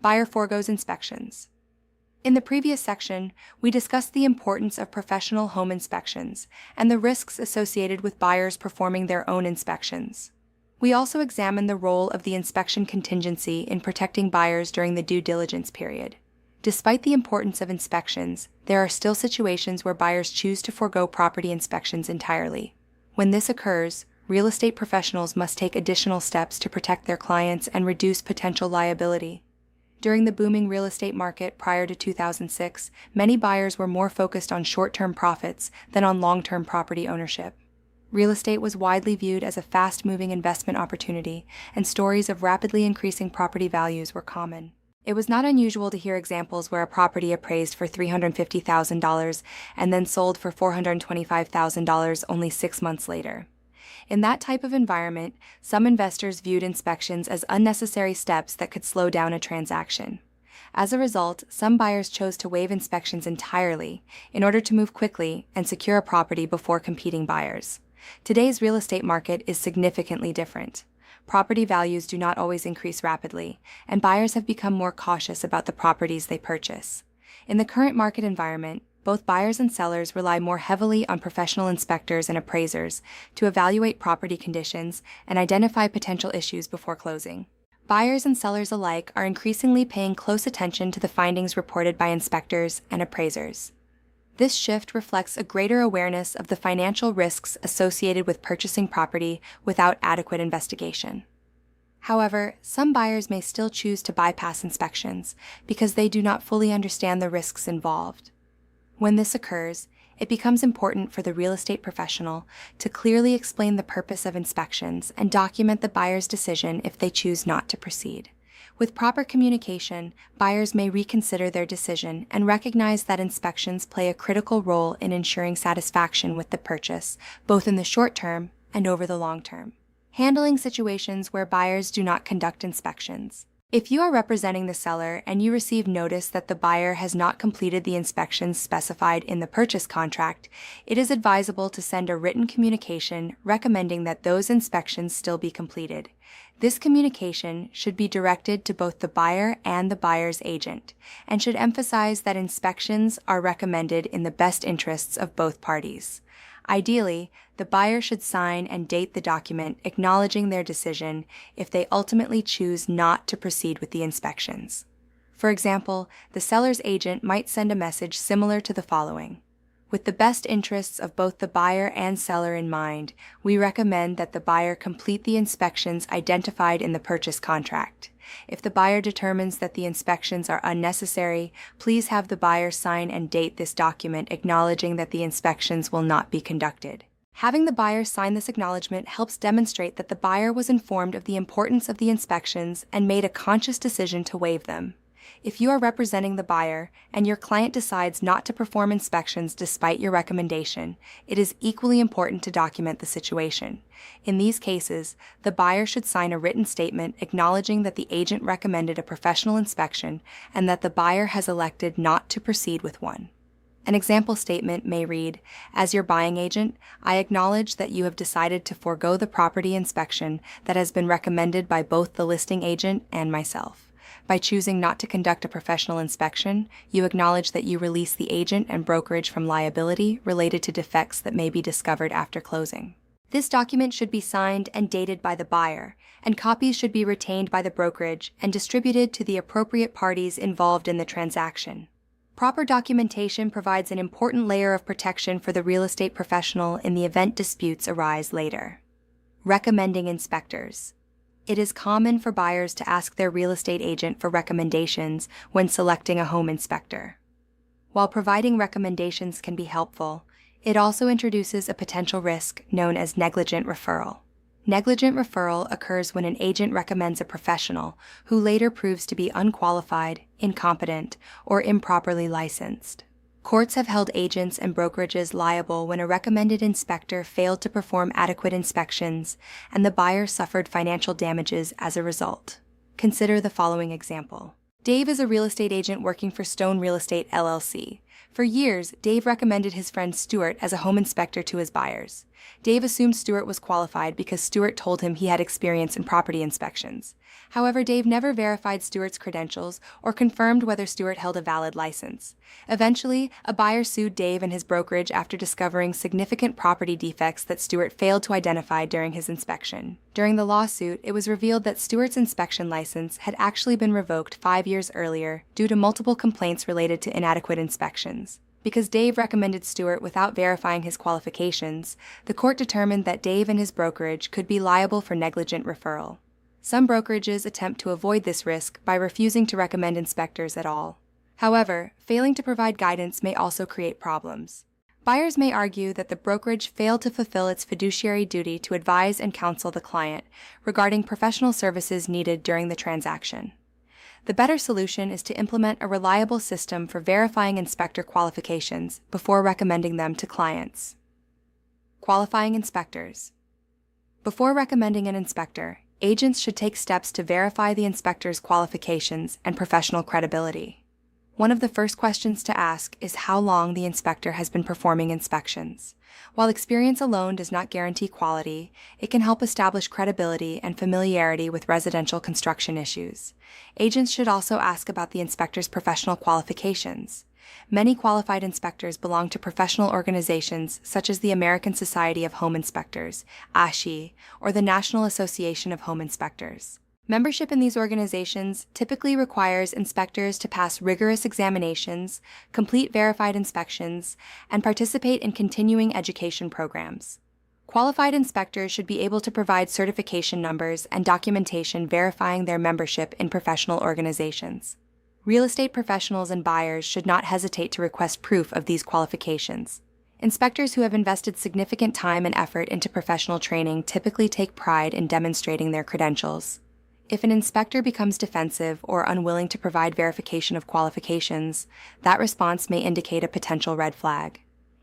Buyer Forgoes inspections. In the previous section, we discussed the importance of professional home inspections and the risks associated with buyers performing their own inspections. We also examined the role of the inspection contingency in protecting buyers during the due diligence period. Despite the importance of inspections, there are still situations where buyers choose to forego property inspections entirely. When this occurs, real estate professionals must take additional steps to protect their clients and reduce potential liability. During the booming real estate market prior to 2006, many buyers were more focused on short-term profits than on long-term property ownership. Real estate was widely viewed as a fast-moving investment opportunity, and stories of rapidly increasing property values were common. It was not unusual to hear examples where a property appraised for $350,000 and then sold for $425,000 only 6 months later. In that type of environment, some investors viewed inspections as unnecessary steps that could slow down a transaction. As a result, some buyers chose to waive inspections entirely in order to move quickly and secure a property before competing buyers. Today's real estate market is significantly different. Property values do not always increase rapidly, and buyers have become more cautious about the properties they purchase. In the current market environment, both buyers and sellers rely more heavily on professional inspectors and appraisers to evaluate property conditions and identify potential issues before closing. Buyers and sellers alike are increasingly paying close attention to the findings reported by inspectors and appraisers. This shift reflects a greater awareness of the financial risks associated with purchasing property without adequate investigation. However, some buyers may still choose to bypass inspections because they do not fully understand the risks involved. When this occurs, it becomes important for the real estate professional to clearly explain the purpose of inspections and document the buyer's decision if they choose not to proceed. With proper communication, buyers may reconsider their decision and recognize that inspections play a critical role in ensuring satisfaction with the purchase, both in the short term and over the long term. Handling situations where buyers do not conduct inspections. If you are representing the seller and you receive notice that the buyer has not completed the inspections specified in the purchase contract, it is advisable to send a written communication recommending that those inspections still be completed. This communication should be directed to both the buyer and the buyer's agent, and should emphasize that inspections are recommended in the best interests of both parties. Ideally, the buyer should sign and date the document acknowledging their decision if they ultimately choose not to proceed with the inspections. For example, the seller's agent might send a message similar to the following: "With the best interests of both the buyer and seller in mind, we recommend that the buyer complete the inspections identified in the purchase contract. If the buyer determines that the inspections are unnecessary, please have the buyer sign and date this document acknowledging that the inspections will not be conducted." Having the buyer sign this acknowledgement helps demonstrate that the buyer was informed of the importance of the inspections and made a conscious decision to waive them. If you are representing the buyer and your client decides not to perform inspections despite your recommendation, it is equally important to document the situation. In these cases, the buyer should sign a written statement acknowledging that the agent recommended a professional inspection and that the buyer has elected not to proceed with one. An example statement may read, "As your buying agent, I acknowledge that you have decided to forego the property inspection that has been recommended by both the listing agent and myself. By choosing not to conduct a professional inspection, you acknowledge that you release the agent and brokerage from liability related to defects that may be discovered after closing." This document should be signed and dated by the buyer, and copies should be retained by the brokerage and distributed to the appropriate parties involved in the transaction. Proper documentation provides an important layer of protection for the real estate professional in the event disputes arise later. Recommending inspectors. It is common for buyers to ask their real estate agent for recommendations when selecting a home inspector. While providing recommendations can be helpful, it also introduces a potential risk known as negligent referral. Negligent referral occurs when an agent recommends a professional who later proves to be unqualified, incompetent, or improperly licensed. Courts have held agents and brokerages liable when a recommended inspector failed to perform adequate inspections and the buyer suffered financial damages as a result. Consider the following example. Dave is a real estate agent working for Stone Real Estate LLC. For years, Dave recommended his friend Stuart as a home inspector to his buyers. Dave assumed Stuart was qualified because Stuart told him he had experience in property inspections. However, Dave never verified Stuart's credentials or confirmed whether Stuart held a valid license. Eventually, a buyer sued Dave and his brokerage after discovering significant property defects that Stuart failed to identify during his inspection. During the lawsuit, it was revealed that Stuart's inspection license had actually been revoked 5 years earlier due to multiple complaints related to inadequate inspections. Because Dave recommended Stuart without verifying his qualifications, the court determined that Dave and his brokerage could be liable for negligent referral. Some brokerages attempt to avoid this risk by refusing to recommend inspectors at all. However, failing to provide guidance may also create problems. Buyers may argue that the brokerage failed to fulfill its fiduciary duty to advise and counsel the client regarding professional services needed during the transaction. The better solution is to implement a reliable system for verifying inspector qualifications before recommending them to clients. Qualifying inspectors. Before recommending an inspector, agents should take steps to verify the inspector's qualifications and professional credibility. One of the first questions to ask is how long the inspector has been performing inspections. While experience alone does not guarantee quality, it can help establish credibility and familiarity with residential construction issues. Agents should also ask about the inspector's professional qualifications. Many qualified inspectors belong to professional organizations such as the American Society of Home Inspectors, ASHI, or the National Association of Home Inspectors. Membership in these organizations typically requires inspectors to pass rigorous examinations, complete verified inspections, and participate in continuing education programs. Qualified inspectors should be able to provide certification numbers and documentation verifying their membership in professional organizations. Real estate professionals and buyers should not hesitate to request proof of these qualifications. Inspectors who have invested significant time and effort into professional training typically take pride in demonstrating their credentials. If an inspector becomes defensive or unwilling to provide verification of qualifications, that response may indicate a potential red flag.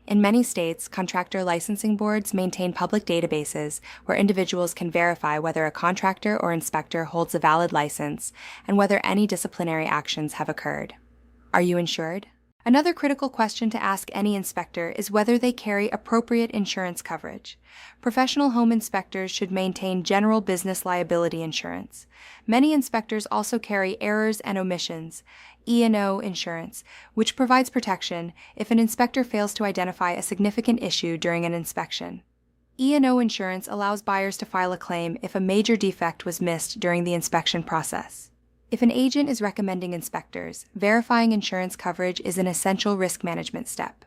In many states, contractor licensing boards maintain public databases where individuals can verify whether a contractor or inspector holds a valid license and whether any disciplinary actions have occurred. Are you insured? Another critical question to ask any inspector is whether they carry appropriate insurance coverage. Professional home inspectors should maintain general business liability insurance. Many inspectors also carry errors and omissions, E&O insurance, which provides protection if an inspector fails to identify a significant issue during an inspection. E&O insurance allows buyers to file a claim if a major defect was missed during the inspection process. If an agent is recommending inspectors, verifying insurance coverage is an essential risk management step.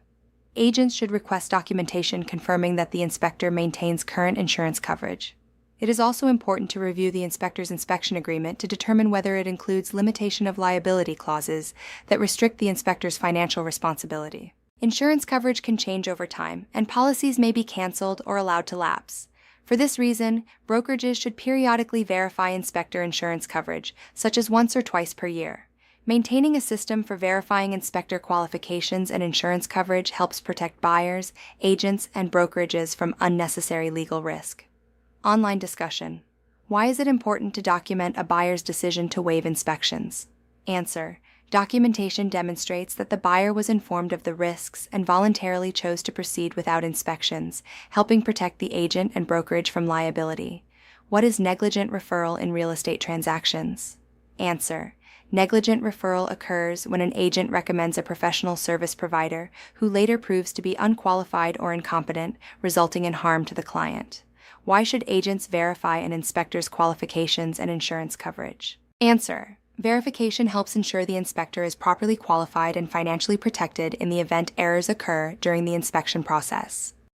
Agents should request documentation confirming that the inspector maintains current insurance coverage. It is also important to review the inspector's inspection agreement to determine whether it includes limitation of liability clauses that restrict the inspector's financial responsibility. Insurance coverage can change over time, and policies may be canceled or allowed to lapse. For this reason, brokerages should periodically verify inspector insurance coverage, such as once or twice per year. Maintaining a system for verifying inspector qualifications and insurance coverage helps protect buyers, agents, and brokerages from unnecessary legal risk. Online discussion. Why is it important to document a buyer's decision to waive inspections? Answer. Documentation demonstrates that the buyer was informed of the risks and voluntarily chose to proceed without inspections, helping protect the agent and brokerage from liability. What is negligent referral in real estate transactions? Answer. Negligent referral occurs when an agent recommends a professional service provider who later proves to be unqualified or incompetent, resulting in harm to the client. Why should agents verify an inspector's qualifications and insurance coverage? Answer. Verification helps ensure the inspector is properly qualified and financially protected in the event errors occur during the inspection process.